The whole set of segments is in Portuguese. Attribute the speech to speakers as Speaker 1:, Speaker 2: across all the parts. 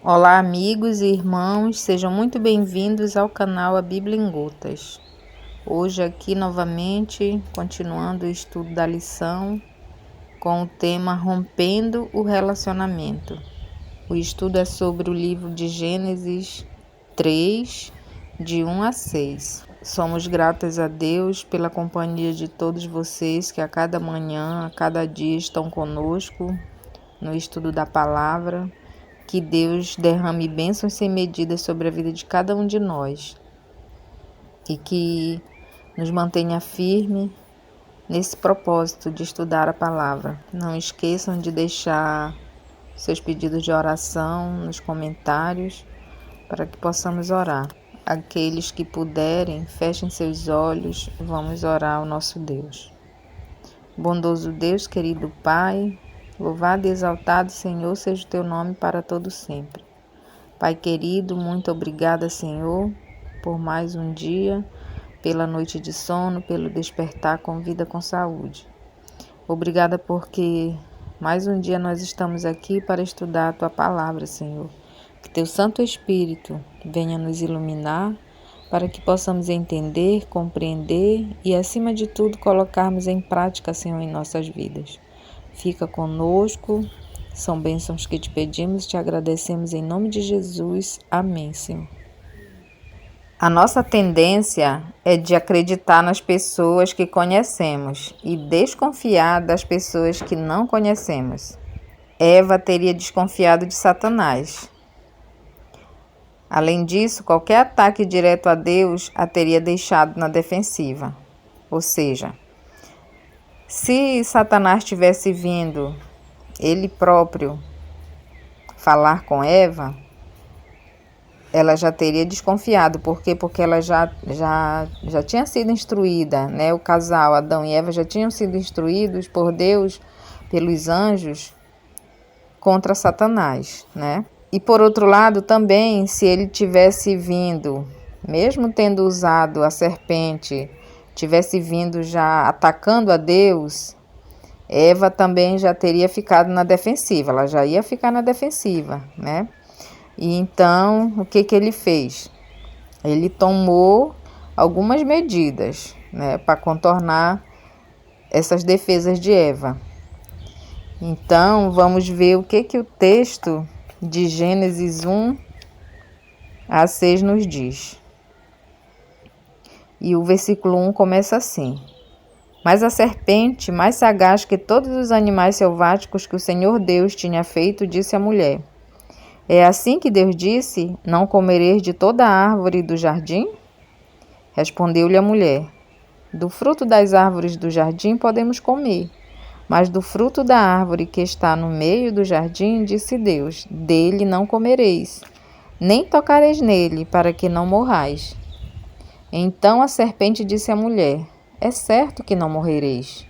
Speaker 1: Olá, amigos e irmãos, sejam muito bem-vindos ao canal A Bíblia em Gotas. Hoje aqui novamente, continuando o estudo da lição com o tema Rompendo o Relacionamento. O estudo é sobre o livro de Gênesis 3, de 1 a 6. Somos gratas a Deus pela companhia de todos vocês que a cada manhã, a cada dia estão conosco no estudo da palavra. Que Deus derrame bênçãos sem medidas sobre a vida de cada um de nós e que nos mantenha firme nesse propósito de estudar a palavra. Não esqueçam de deixar seus pedidos de oração nos comentários para que possamos orar. Aqueles que puderem, fechem seus olhos, vamos orar ao nosso Deus. Bondoso Deus, querido Pai, louvado e exaltado, Senhor, seja o teu nome para todo sempre. Pai querido, muito obrigada, Senhor, por mais um dia, pela noite de sono, pelo despertar com vida, com saúde. Obrigada porque mais um dia nós estamos aqui para estudar a Tua palavra, Senhor. Que Teu Santo Espírito venha nos iluminar para que possamos entender, compreender e, acima de tudo, colocarmos em prática, Senhor, em nossas vidas. Fica conosco. São bênçãos que te pedimos e te agradecemos em nome de Jesus. Amém, Senhor. A nossa tendência é de acreditar nas pessoas que conhecemos e desconfiar das pessoas que não conhecemos. Eva teria desconfiado de Satanás. Além disso, qualquer ataque direto a Deus a teria deixado na defensiva. Ou seja, se Satanás tivesse vindo ele próprio falar com Eva, ela já teria desconfiado. Por quê? Porque ela já tinha sido instruída, né? O casal, Adão e Eva, já tinham sido instruídos por Deus, pelos anjos, contra Satanás, né? E por outro lado também, se ele tivesse vindo, mesmo tendo usado a serpente, tivesse vindo já atacando a Deus, Eva também já teria ficado na defensiva, ela já ia ficar na defensiva, né? E então, o que ele fez? Ele tomou algumas medidas, né, para contornar essas defesas de Eva. Então, vamos ver o que o texto de Gênesis 1 a 6 nos diz. E o versículo 1 começa assim: Mas a serpente, mais sagaz que todos os animais selváticos que o Senhor Deus tinha feito, disse à mulher: É assim que Deus disse: Não comereis de toda a árvore do jardim? Respondeu-lhe a mulher: Do fruto das árvores do jardim podemos comer, mas do fruto da árvore que está no meio do jardim, disse Deus: Dele não comereis, nem tocareis nele, para que não morrais. Então a serpente disse à mulher: É certo que não morrereis,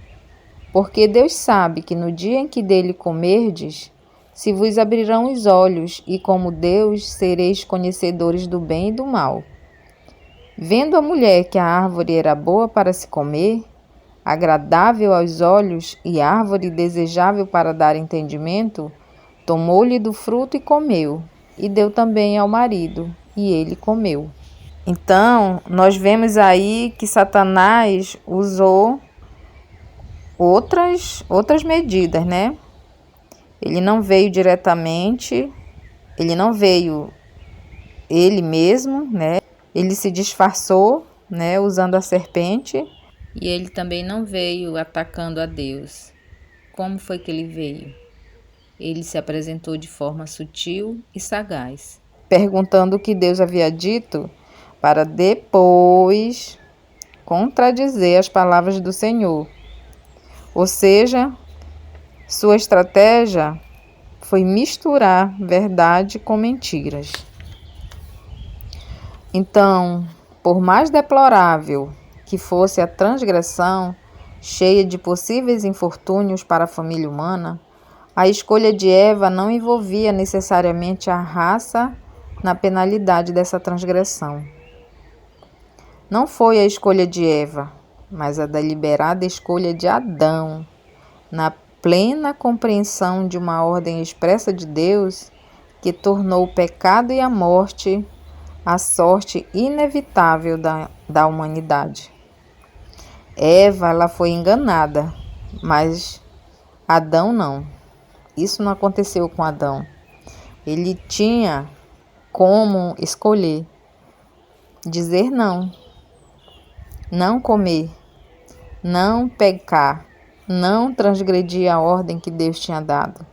Speaker 1: porque Deus sabe que no dia em que dele comerdes, se vos abrirão os olhos, e como Deus sereis conhecedores do bem e do mal. Vendo a mulher que a árvore era boa para se comer, agradável aos olhos e árvore desejável para dar entendimento, tomou-lhe do fruto e comeu, e deu também ao marido, e ele comeu. Então, nós vemos aí que Satanás usou outras medidas, né? Ele não veio diretamente, ele não veio ele mesmo, né? Ele se disfarçou, né, usando a serpente. E ele também não veio atacando a Deus. Como foi que ele veio? Ele se apresentou de forma sutil e sagaz, perguntando o que Deus havia dito, para depois contradizer as palavras do Senhor. Ou seja, sua estratégia foi misturar verdade com mentiras. Então, por mais deplorável que fosse a transgressão, cheia de possíveis infortúnios para a família humana, a escolha de Eva não envolvia necessariamente a raça na penalidade dessa transgressão. Não foi a escolha de Eva, mas a deliberada escolha de Adão, na plena compreensão de uma ordem expressa de Deus, que tornou o pecado e a morte a sorte inevitável da humanidade. Eva, ela foi enganada, mas Adão não. Isso não aconteceu com Adão. Ele tinha como escolher, dizer não, não comer, não pecar, não transgredir a ordem que Deus tinha dado.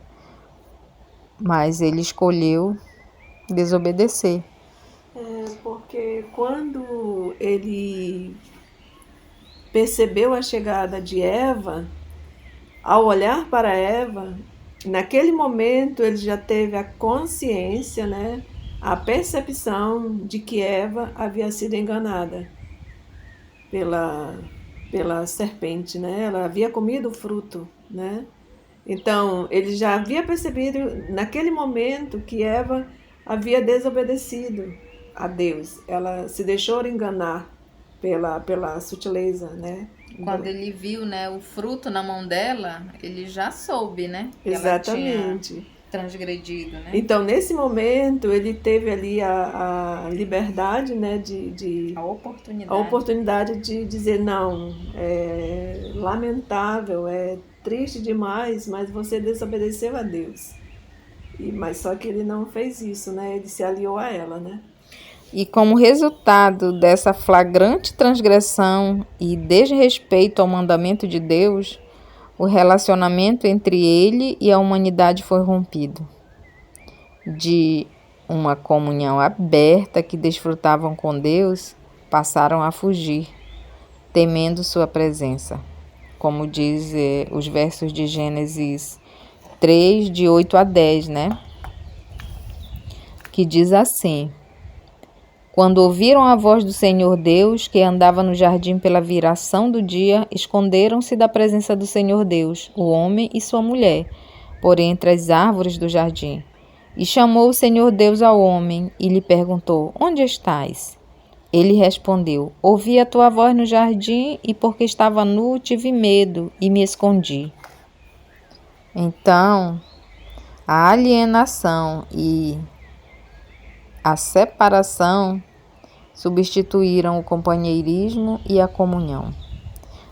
Speaker 1: Mas ele escolheu desobedecer.
Speaker 2: Porque quando ele percebeu a chegada de Eva, ao olhar para Eva, naquele momento ele já teve a consciência, né, a percepção de que Eva havia sido enganada pela serpente, né? Ela havia comido o fruto, né? Então, ele já havia percebido naquele momento que Eva havia desobedecido a Deus. Ela se deixou enganar pela sutileza, né?
Speaker 1: Quando ele viu, né, o fruto na mão dela, ele já soube, né? Que
Speaker 2: Exatamente.
Speaker 1: ela tinha transgredido, né?
Speaker 2: Então, nesse momento, ele teve ali a liberdade, né,
Speaker 1: A
Speaker 2: a oportunidade de dizer não, é lamentável, é triste demais, mas você desobedeceu a Deus. Mas só que ele não fez isso, né? Ele se aliou a ela, né?
Speaker 1: E como resultado dessa flagrante transgressão e desrespeito ao mandamento de Deus, o relacionamento entre ele e a humanidade foi rompido. De uma comunhão aberta que desfrutavam com Deus, passaram a fugir, temendo sua presença. Como diz os versos de Gênesis 3, de 8 a 10, né? Que diz assim: Quando ouviram a voz do Senhor Deus, que andava no jardim pela viração do dia, esconderam-se da presença do Senhor Deus, o homem e sua mulher, por entre as árvores do jardim. E chamou o Senhor Deus ao homem e lhe perguntou: Onde estás? Ele respondeu: Ouvi a tua voz no jardim e porque estava nu tive medo e me escondi. Então, a alienação e a separação substituíram o companheirismo e a comunhão.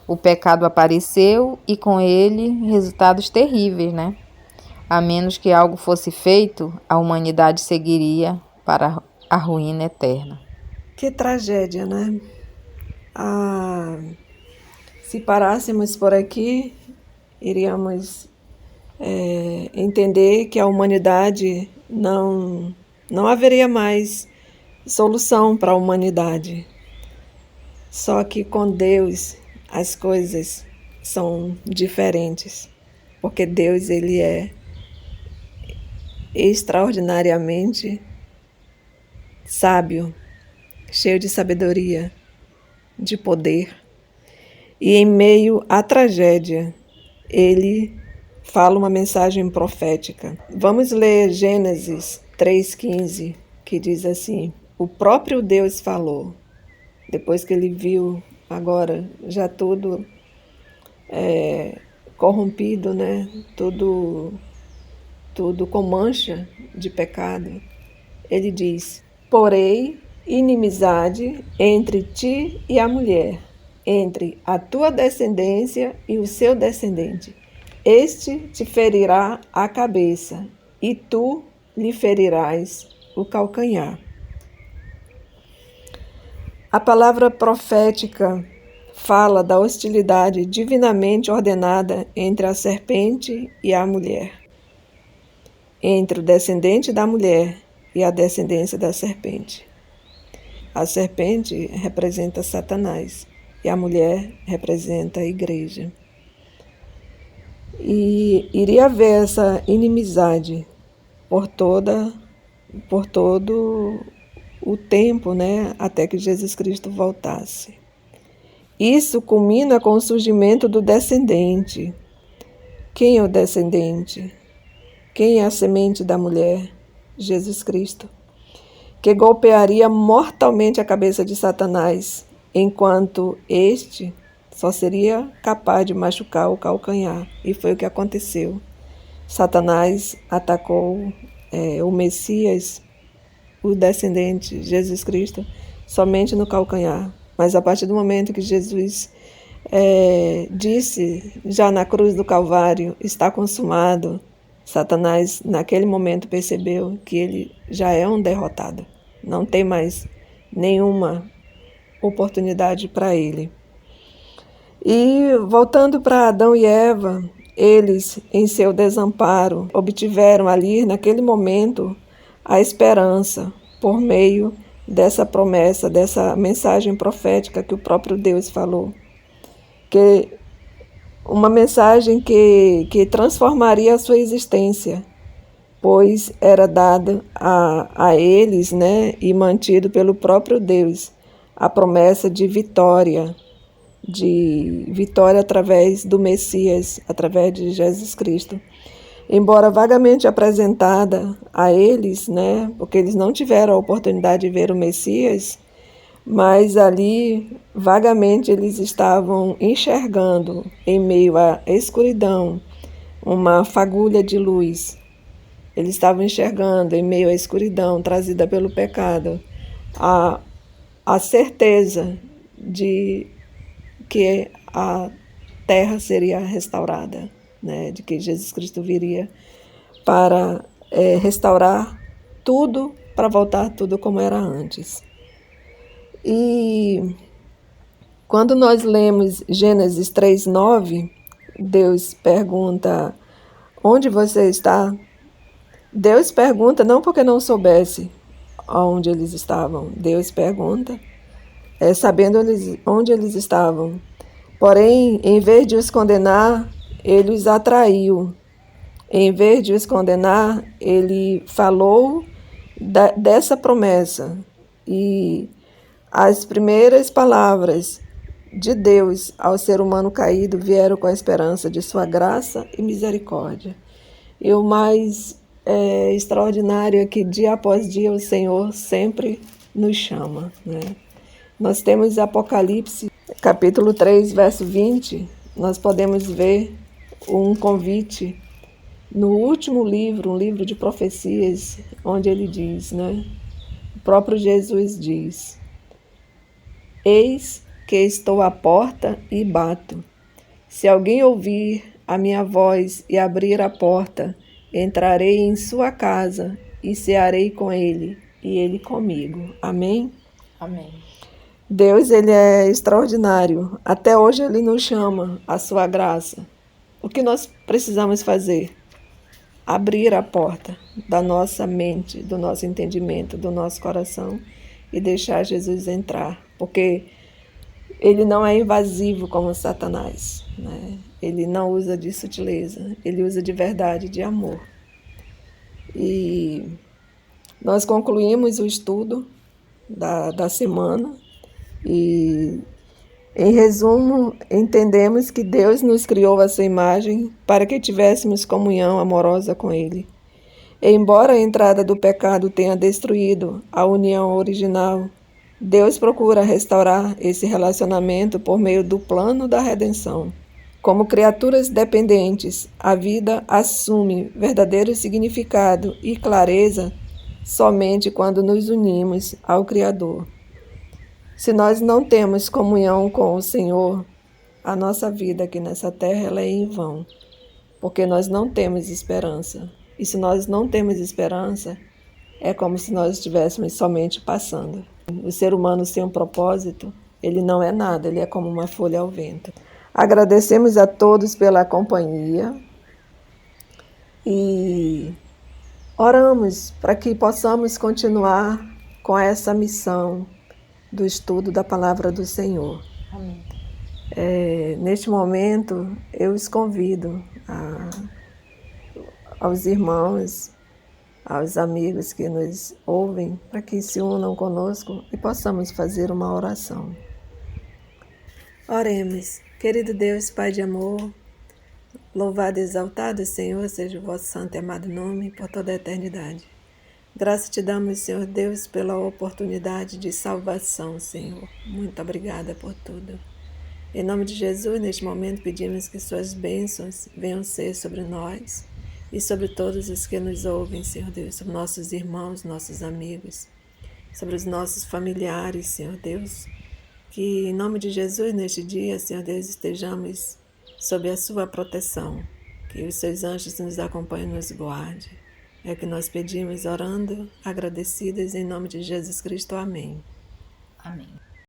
Speaker 1: O pecado apareceu e com ele resultados terríveis, né? A menos que algo fosse feito, a humanidade seguiria para a ruína eterna.
Speaker 2: Que tragédia, né? Se parássemos por aqui, iríamos entender que a humanidade não haveria mais solução para a humanidade. Só que com Deus as coisas são diferentes, porque Deus ele é extraordinariamente sábio, cheio de sabedoria, de poder. E em meio à tragédia, ele fala uma mensagem profética. Vamos ler Gênesis 3,15, que diz assim: O próprio Deus falou, depois que ele viu agora já tudo corrompido, né? Tudo com mancha de pecado. Ele diz: Porém, inimizade entre ti e a mulher, entre a tua descendência e o seu descendente. Este te ferirá a cabeça, e tu lhe ferirás o calcanhar. A palavra profética fala da hostilidade divinamente ordenada entre a serpente e a mulher, entre o descendente da mulher e a descendência da serpente. A serpente representa Satanás e a mulher representa a igreja. E iria haver essa inimizade por todo o tempo, né, até que Jesus Cristo voltasse. Isso culmina com o surgimento do descendente. Quem é o descendente? Quem é a semente da mulher? Jesus Cristo, que golpearia mortalmente a cabeça de Satanás, enquanto este só seria capaz de machucar o calcanhar. E foi o que aconteceu. Satanás atacou o Messias, o descendente, Jesus Cristo, somente no calcanhar. Mas a partir do momento que Jesus disse, já na cruz do Calvário, está consumado, Satanás naquele momento percebeu que ele já é um derrotado. Não tem mais nenhuma oportunidade para ele. E voltando para Adão e Eva, eles, em seu desamparo, obtiveram ali, naquele momento, a esperança por meio dessa promessa, dessa mensagem profética que o próprio Deus falou. Que uma mensagem que transformaria a sua existência, pois era dada a eles, né, e mantido pelo próprio Deus, a promessa de vitória através do Messias, através de Jesus Cristo. Embora vagamente apresentada a eles, né, porque eles não tiveram a oportunidade de ver o Messias, mas ali vagamente eles estavam enxergando em meio à escuridão uma fagulha de luz. Eles estavam enxergando em meio à escuridão trazida pelo pecado a certeza de que a terra seria restaurada, né? De que Jesus Cristo viria para restaurar tudo, para voltar tudo como era antes. E quando nós lemos Gênesis 3:9, Deus pergunta: onde você está? Deus pergunta não porque não soubesse onde eles estavam. Deus pergunta sabendo onde eles estavam. Porém, em vez de os condenar, ele os atraiu. Em vez de os condenar, ele falou dessa promessa. E as primeiras palavras de Deus ao ser humano caído vieram com a esperança de sua graça e misericórdia. E o mais extraordinário é que dia após dia o Senhor sempre nos chama, né? Nós temos Apocalipse, capítulo 3, verso 20, nós podemos ver um convite no último livro, um livro de profecias, onde ele diz, né? O próprio Jesus diz: eis que estou à porta e bato. Se alguém ouvir a minha voz e abrir a porta, entrarei em sua casa e cearei com ele, e ele comigo. Amém?
Speaker 1: Amém.
Speaker 2: Deus, ele é extraordinário. Até hoje ele nos chama à sua graça. O que nós precisamos fazer? Abrir a porta da nossa mente, do nosso entendimento, do nosso coração e deixar Jesus entrar. Porque ele não é invasivo como Satanás, né? Ele não usa de sutileza, ele usa de verdade, de amor. E nós concluímos o estudo da semana. E, em resumo, entendemos que Deus nos criou a sua imagem para que tivéssemos comunhão amorosa com Ele. E, embora a entrada do pecado tenha destruído a união original, Deus procura restaurar esse relacionamento por meio do plano da redenção. Como criaturas dependentes, a vida assume verdadeiro significado e clareza somente quando nos unimos ao Criador. Se nós não temos comunhão com o Senhor, a nossa vida aqui nessa terra ela é em vão, porque nós não temos esperança. E se nós não temos esperança, é como se nós estivéssemos somente passando. O ser humano sem um propósito, ele não é nada, ele é como uma folha ao vento. Agradecemos a todos pela companhia e oramos para que possamos continuar com essa missão do estudo da palavra do Senhor.
Speaker 1: Amém.
Speaker 2: Neste momento, eu os convido aos irmãos, aos amigos que nos ouvem, para que se unam conosco e possamos fazer uma oração. Oremos. Querido Deus, Pai de amor, louvado e exaltado, Senhor, seja o vosso santo e amado nome por toda a eternidade. Graças te damos, Senhor Deus, pela oportunidade de salvação, Senhor. Muito obrigada por tudo. Em nome de Jesus, neste momento, pedimos que suas bênçãos venham ser sobre nós, e sobre todos os que nos ouvem, Senhor Deus, sobre nossos irmãos, nossos amigos, sobre os nossos familiares, Senhor Deus. Que em nome de Jesus, neste dia, Senhor Deus, estejamos sob a sua proteção. Que os seus anjos nos acompanhem e nos guarde. É o que nós pedimos, orando, agradecidas, em nome de Jesus Cristo. Amém.
Speaker 1: Amém.